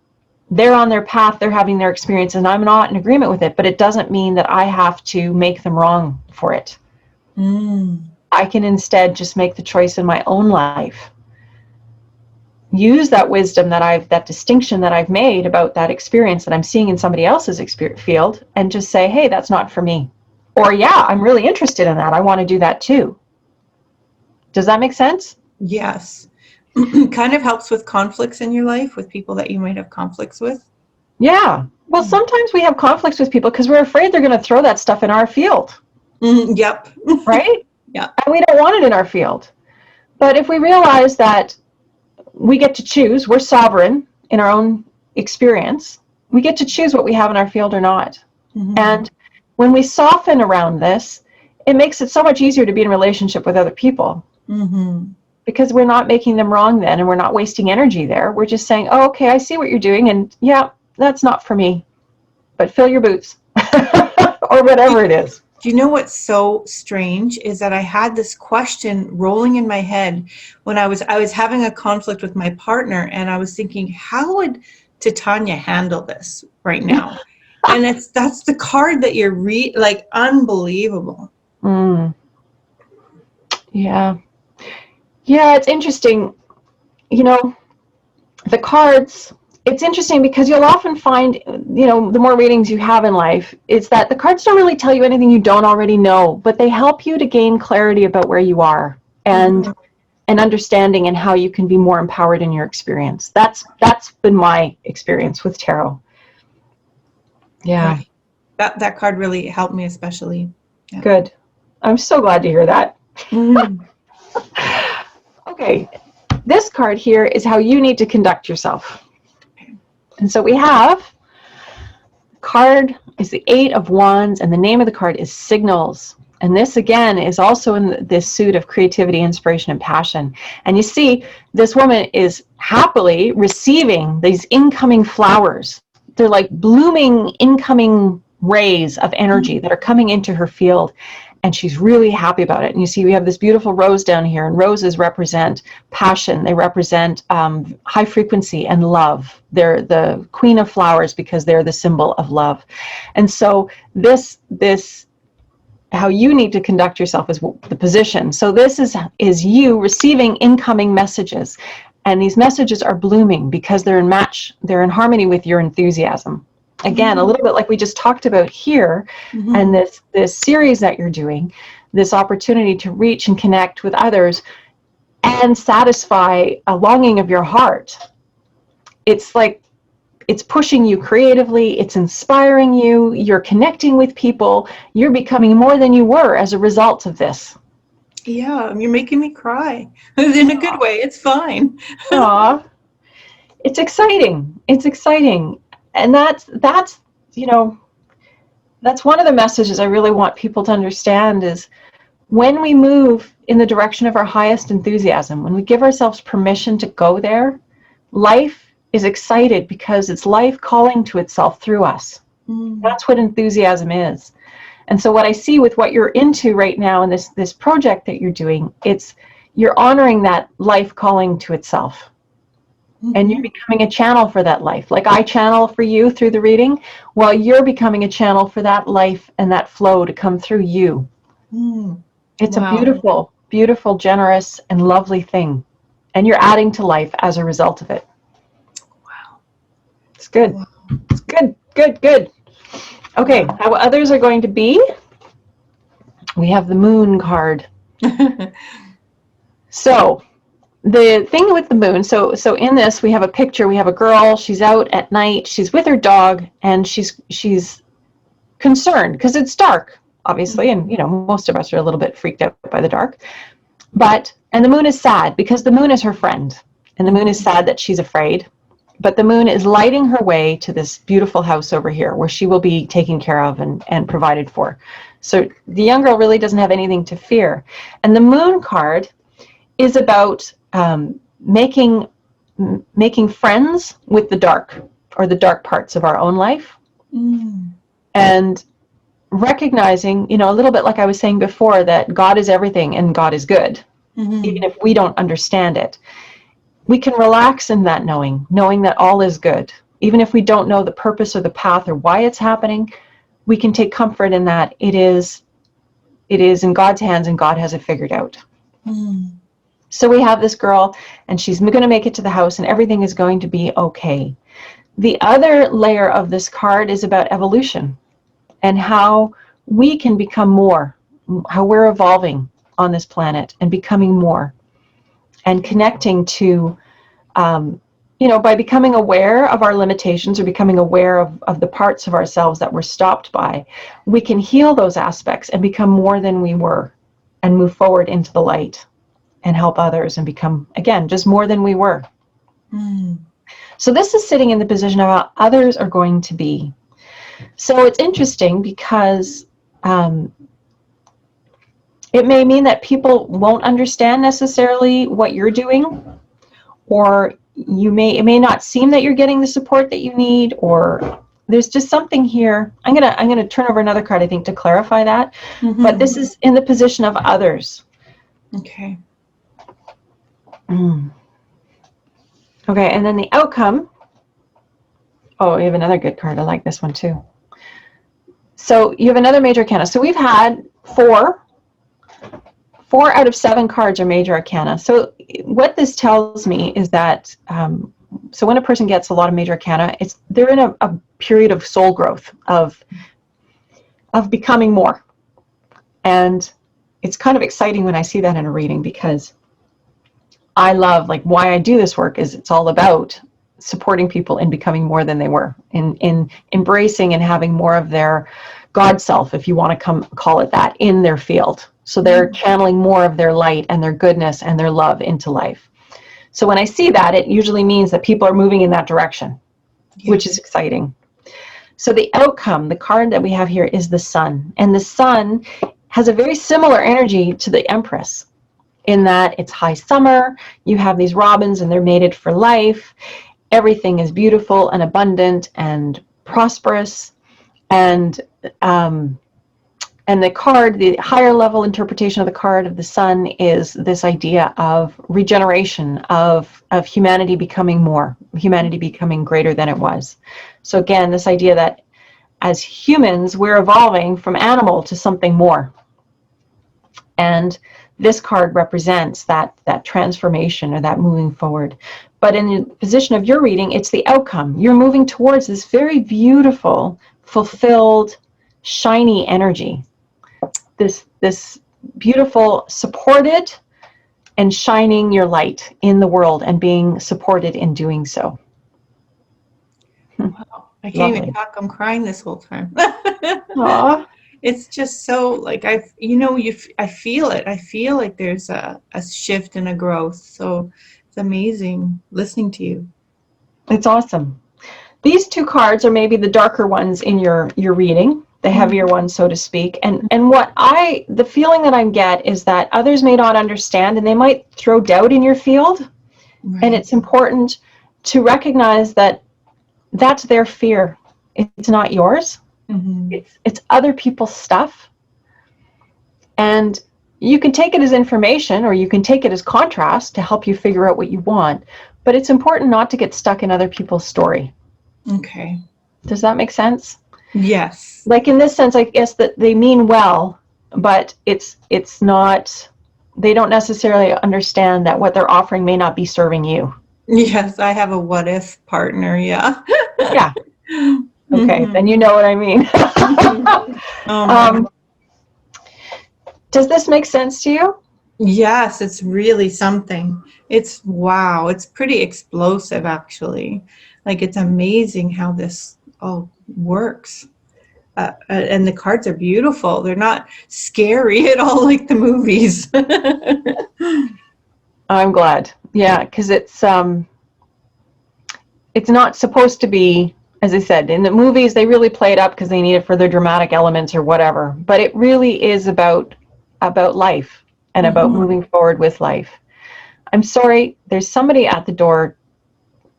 They're on their path, they're having their experience, and I'm not in agreement with it, but it doesn't mean that I have to make them wrong for it. Mm. I can instead just make the choice in my own life. Use that wisdom that distinction that I've made about that experience that I'm seeing in somebody else's field, and just say, hey, that's not for me. Or, yeah, I'm really interested in that. I want to do that too. Does that make sense? Yes. Kind of helps with conflicts in your life, with people that you might have conflicts with. Yeah. Well, sometimes we have conflicts with people because we're afraid they're going to throw that stuff in our field. Yep. Right? Yeah. And we don't want it in our field. But if we realize that we get to choose, we're sovereign in our own experience, we get to choose what we have in our field or not. Mm-hmm. And when we soften around this, it makes it so much easier to be in a relationship with other people. Mm-hmm. Because we're not making them wrong then, and we're not wasting energy there. We're just saying, oh, okay, I see what you're doing, and yeah, that's not for me. But fill your boots. Or whatever it is. Do you know what's so strange is that I had this question rolling in my head when I was having a conflict with my partner, and I was thinking, how would Titania handle this right now? And that's the card that you're like, unbelievable. Mm. Yeah. Yeah, it's interesting. You know, the cards, it's interesting because you'll often find, you know, the more readings you have in life, is that the cards don't really tell you anything you don't already know, but they help you to gain clarity about where you are and an understanding and how you can be more empowered in your experience. That's been my experience with tarot. Yeah. Right. That card really helped me especially. Yeah. Good. I'm so glad to hear that. Mm. Okay. This card here is how you need to conduct yourself. And so we have, card is the 8 of Wands, and the name of the card is Signals. And this, again, is also in this suit of creativity, inspiration, and passion. And you see, this woman is happily receiving these incoming flowers. They're like blooming, incoming rays of energy that are coming into her field. And she's really happy about it. And you see, we have this beautiful rose down here, and roses represent passion. They represent high frequency and love. They're the queen of flowers because they're the symbol of love. And so this how you need to conduct yourself is the position. So this is you receiving incoming messages, and these messages are blooming because they're in harmony with your enthusiasm. Again, a little bit like we just talked about here, and this series that you're doing, this opportunity to reach and connect with others and satisfy a longing of your heart. It's like, it's pushing you creatively, it's inspiring you, you're connecting with people, you're becoming more than you were as a result of this. Yeah, you're making me cry. In a good way, it's fine. Aw. It's exciting. It's exciting. And that's you know, that's one of the messages I really want people to understand is when we move in the direction of our highest enthusiasm, when we give ourselves permission to go there, life is excited because it's life calling to itself through us. That's what enthusiasm is. And so what I see with what you're into right now in this project that you're doing, you're honoring that life calling to itself. And you're becoming a channel for that life. Like I channel for you through the reading, well, you're becoming a channel for that life and that flow to come through you. It's a beautiful, beautiful, generous, and lovely thing. And you're adding to life as a result of it. Wow. It's good. Wow. It's good, good, good. Okay, how others are going to be, we have the Moon card. So, the thing with the moon, so in this we have a picture, we have a girl, she's out at night, she's with her dog, and she's concerned because it's dark, obviously, and you know, most of us are a little bit freaked out by the dark. And the moon is sad because the moon is her friend, and the moon is sad that she's afraid. But the moon is lighting her way to this beautiful house over here where she will be taken care of and provided for. So the young girl really doesn't have anything to fear. And the moon card is about making friends with the dark, or the dark parts of our own life. And recognizing, a little bit like I was saying before, that God is everything and God is good, even if we don't understand it. We can relax in that knowing that all is good. Even if we don't know the purpose or the path or why it's happening, we can take comfort in that it is in God's hands and God has it figured out. So we have this girl and she's going to make it to the house and everything is going to be okay. The other layer of this card is about evolution and how we can become more, how we're evolving on this planet and becoming more and connecting to, by becoming aware of our limitations or becoming aware of the parts of ourselves that we're stopped by, we can heal those aspects and become more than we were and move forward into the light and help others and become, again, just more than we were. So this is sitting in the position of how others are going to be. So it's interesting because it may mean that people won't understand necessarily what you're doing, or it may not seem that you're getting the support that you need, or there's just something here. I'm gonna turn over another card, I think, to clarify that. But this is in the position of others. Okay. Okay, and then the outcome. Oh, we have another good card. I like this one too. So you have another major arcana. So we've had 4 out of 7 cards are major arcana. So what this tells me is that, so when a person gets a lot of major arcana, they're in a period of soul growth, of becoming more. And it's kind of exciting when I see that in a reading, because I love, why I do this work is it's all about supporting people in becoming more than they were, in embracing and having more of their God self, if you want to call it that, in their field. So they're channeling more of their light and their goodness and their love into life. So when I see that, it usually means that people are moving in that direction, which is exciting. So the outcome, the card that we have here, is the Sun. And the Sun has a very similar energy to the Empress, in that it's high summer, you have these robins and they're mated for life. Everything is beautiful and abundant and prosperous. And the card, the higher level interpretation of the card of the Sun, is this idea of regeneration, of humanity becoming more, humanity becoming greater than it was. So again, this idea that as humans, we're evolving from animal to something more. And this card represents that transformation, or that moving forward. But in the position of your reading, it's the outcome. You're moving towards this very beautiful, fulfilled, shiny energy. This beautiful, supported and shining your light in the world and being supported in doing so. Wow. I can't even talk. I'm crying this whole time. Aww. It's just so I feel it. I feel like there's a shift and a growth. So it's amazing listening to you. It's awesome. These 2 cards are maybe the darker ones in your reading, the heavier ones, so to speak. And the feeling that I get is that others may not understand, and they might throw doubt in your field. Right. And it's important to recognize that that's their fear. It's not yours. It's other people's stuff. And you can take it as information, or you can take it as contrast to help you figure out what you want. But it's important not to get stuck in other people's story. Okay. Does that make sense? Yes. In this sense, I guess that they mean well, but it's not, they don't necessarily understand that what they're offering may not be serving you. Yes, I have a what if partner, yeah. Yeah. Okay, then you know what I mean. Does this make sense to you? Yes, it's really something. It's wow. It's pretty explosive, actually. It's amazing how this all works. And the cards are beautiful. They're not scary at all like the movies. I'm glad. Yeah, because it's it's not supposed to be, as I said, in the movies, they really play it up because they need it for their dramatic elements or whatever. But it really is about life and about moving forward with life. I'm sorry, there's somebody at the door.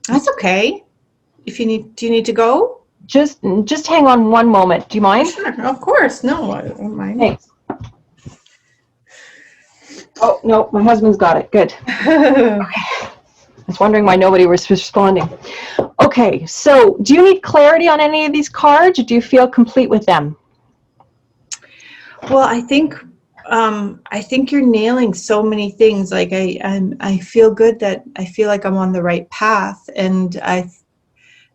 That's okay. If you need, do you need to go? Just hang on one moment. Do you mind? Sure, of course. No, I don't mind. Thanks. Oh, no, my husband's got it. Good. Okay. I was wondering why nobody was responding. Okay, so do you need clarity on any of these cards, or do you feel complete with them? Well, I think you're nailing so many things. Like I feel good that I feel like I'm on the right path, and I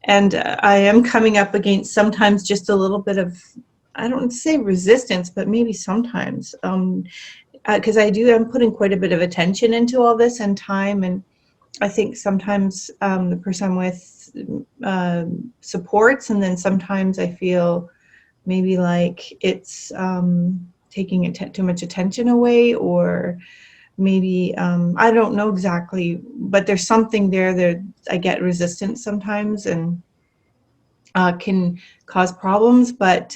am coming up against sometimes just a little bit of, I don't say resistance, but maybe sometimes, because I'm putting quite a bit of attention into all this and time, and I think sometimes the person I'm with supports, and then sometimes I feel maybe like it's taking too much attention away, or maybe I don't know exactly, but there's something there that I get resistance sometimes, and can cause problems, but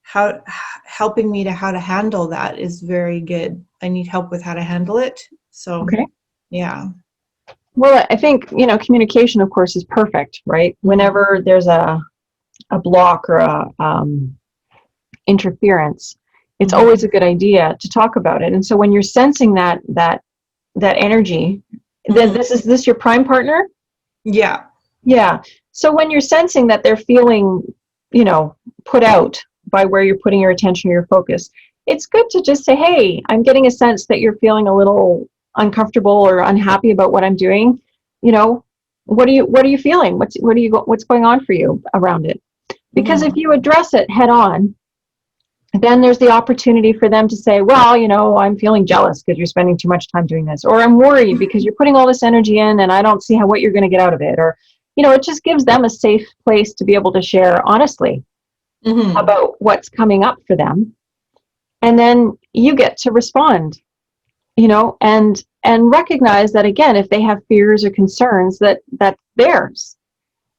helping me to how to handle that is very good. I need help with how to handle it. So okay. Yeah. Well, I think, communication, of course, is perfect, right? Whenever there's a block or a interference, it's always a good idea to talk about it. And so when you're sensing that energy, then is this your prime partner? Yeah. Yeah. So when you're sensing that they're feeling, put out by where you're putting your attention or your focus, it's good to just say, hey, I'm getting a sense that you're feeling a little uncomfortable or unhappy about what I'm doing. What are you feeling? What's going on for you around it? Because if you address it head on, then there's the opportunity for them to say, well, I'm feeling jealous because you're spending too much time doing this, or I'm worried because you're putting all this energy in and I don't see what you're going to get out of it. Or, it just gives them a safe place to be able to share honestly about what's coming up for them. And then you get to respond, and recognize that, again, if they have fears or concerns, that's theirs.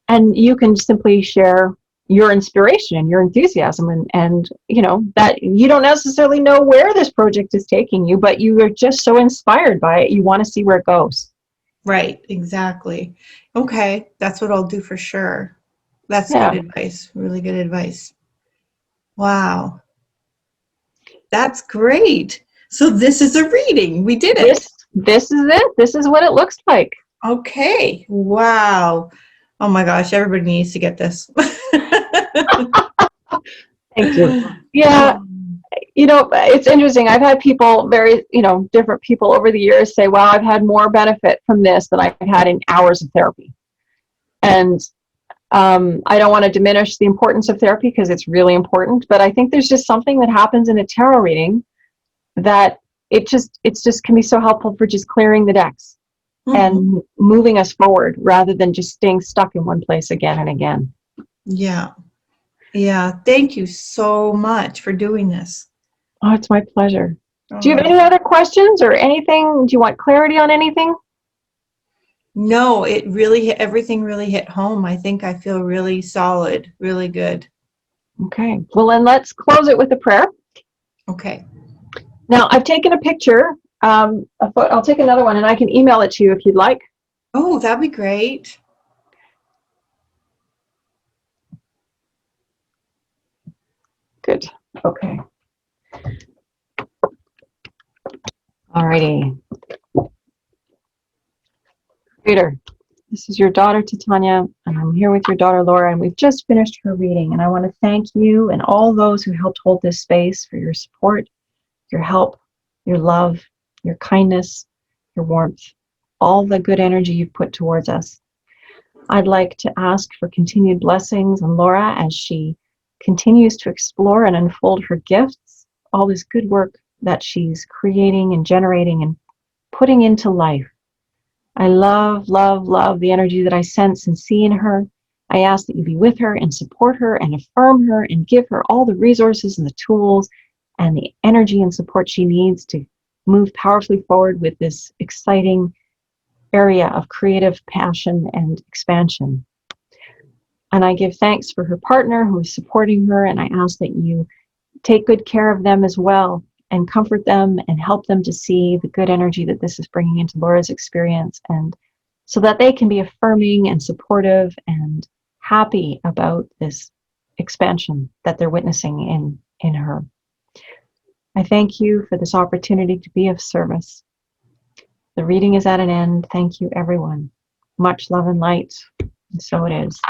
And you can simply share your inspiration, your enthusiasm, and that you don't necessarily know where this project is taking you, but you are just so inspired by it, you want to see where it goes. Right, exactly. Okay, that's what I'll do for sure. That's good advice, really good advice. Wow. That's great. So this is a reading. We did it. This is it. This is what it looks like. Okay. Wow. Oh my gosh, everybody needs to get this. Thank you. Yeah. It's interesting. I've had people, very, different people over the years say, wow, I've had more benefit from this than I've had in hours of therapy. And I don't want to diminish the importance of therapy because it's really important, but I think there's just something that happens in a tarot reading that it's just can be so helpful for just clearing the decks and moving us forward rather than just staying stuck in one place again and again. Yeah. Yeah. Thank you so much for doing this. Oh, it's my pleasure. Do you have any other questions or anything? Do you want clarity on anything? No, everything really hit home. I think I feel really solid, really good. Okay. Well, then let's close it with a prayer. Okay. Now, I've taken a picture. I'll take another one and I can email it to you if you'd like. Oh, that'd be great. Good. Okay. Alrighty. Reader, this is your daughter Titania, and I'm here with your daughter Laura, and we've just finished her reading. And I want to thank you and all those who helped hold this space for your support, your help, your love, your kindness, your warmth, all the good energy you've put towards us. I'd like to ask for continued blessings on Laura as she continues to explore and unfold her gifts, all this good work that she's creating and generating and putting into life. I love, love, love the energy that I sense and see in her. I ask that you be with her and support her and affirm her and give her all the resources and the tools and the energy and support she needs to move powerfully forward with this exciting, area of creative passion and expansion. And I give thanks for her partner who is supporting her, and I ask that you take good care of them as well and comfort them and help them to see the good energy that this is bringing into Laura's experience, and so that they can be affirming and supportive and happy about this expansion that they're witnessing in her. I thank you for this opportunity to be of service. The reading is at an end. Thank you, everyone. Much love and light. And so it is.